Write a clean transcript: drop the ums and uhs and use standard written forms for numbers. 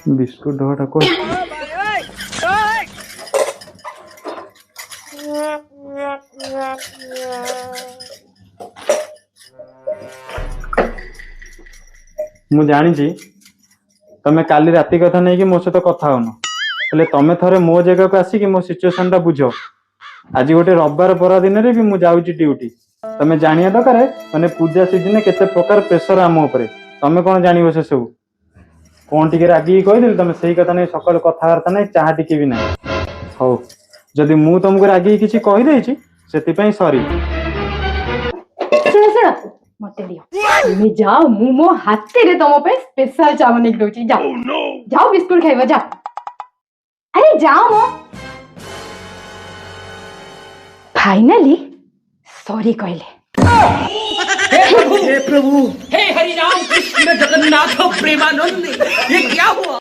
biscuit ढोटा को मु जानी तमे काली राति कथा नहीं कि मो सहित कथा होन हेले तमे थरे मो जगह को आसिक मो सिचुएशन टा बुझ आज गोटे रविवार परा दिन रे भी मु जाउची ड्यूटी तमे जानिया दरकार माने पूजा सीजन केते प्रकार प्रेशर आम ऊपर तमे कोन जानिबो से सब कोन टिके रागी कहि देल तमे सही कथा नहीं सकल कथावार्ता नहीं चाह टिके भी नहीं हो जदि मु तुमको रागी किछि कहि देछि सेति पई सॉरी सुनो मते दियो तुम जाओ मु मो हाथे रे तुम पे स्पेशल चावल निक दोची जाओ जाओ बिस्कुट खाइबा जा अरे जाओ मो फाइनली सॉरी कहले हे प्रभु हे हरि राम कृष्ण जगन्नाथ प्रेमानंद ये क्या हुआ